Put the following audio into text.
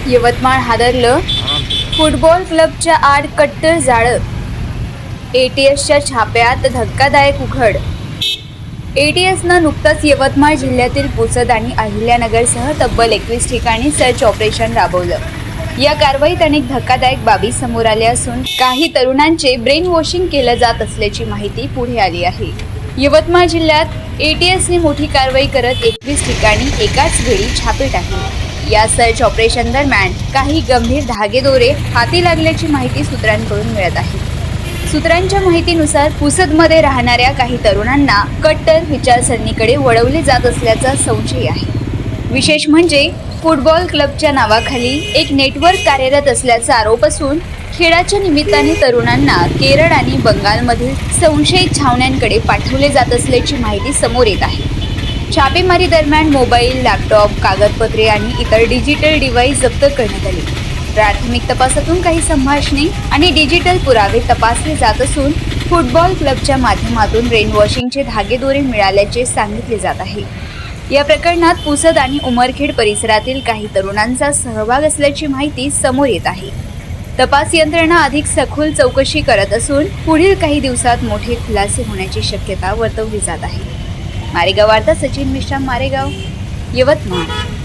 Yavatmal हादरलं. Football क्लबच्या आड कट्टर जाळं. एटीएसच्या छाप्यात धक्कादायक उघड. एटीएसनं नुकताच यवतमाळ जिल्ह्यातील पुसद आणि अहिल्यानगरसह तब्बल 21 ठिकाणी सर्च ऑपरेशन राबवलं. या कारवाईत अनेक धक्कादायक बाबी समोर आल्या असून काही तरुणांचे ब्रेन वॉशिंग केलं जात असल्याची माहिती पुढे आली आहे. यवतमाळ जिल्ह्यात एटीएसने मोठी कारवाई करत 21 ठिकाणी एकाच वेळी छापे टाकले. या सर्च ऑपरेशन दरम्यान काही गंभीर धागेदोरे हाती लागल्याची माहिती सूत्रांकडून मिळत आहे. सूत्रांच्या माहितीनुसार पुसदमध्ये राहणाऱ्या काही तरुणांना कट्टर विचारसरणीकडे वळवले जात असल्याचा संशय आहे. विशेष म्हणजे फुटबॉल क्लबच्या नावाखाली एक नेटवर्क कार्यरत असल्याचा आरोप असून खेळाच्या निमित्ताने तरुणांना केरळ आणि बंगालमधील संशयित छावण्यांकडे पाठवले जात असल्याची माहिती समोर येत आहे. छापेमारी दरम्यान मोबाईल, लॅपटॉप, कागदपत्रे आणि इतर डिजिटल डिव्हाइस जप्त करण्यात आले. प्राथमिक तपासातून काही संभाषणे आणि डिजिटल पुरावे तपासले जात असून फुटबॉल क्लबच्या माध्यमातून ब्रेन वॉशिंगचे धागेदोरे मिळाल्याचे सांगितले जात आहे. या प्रकरणात पुसद आणि उमरखेड परिसरातील काही तरुणांचा सहभाग असल्याची माहिती समोर येत आहे. तपास यंत्रणा अधिक सखोल चौकशी करत असून पुढील काही दिवसात मोठे खुलासे होण्याची शक्यता वर्तवली जात आहे. मारेगाव वार्ता, सचिन मिश्रा, मारेगाव, यवतमाळ.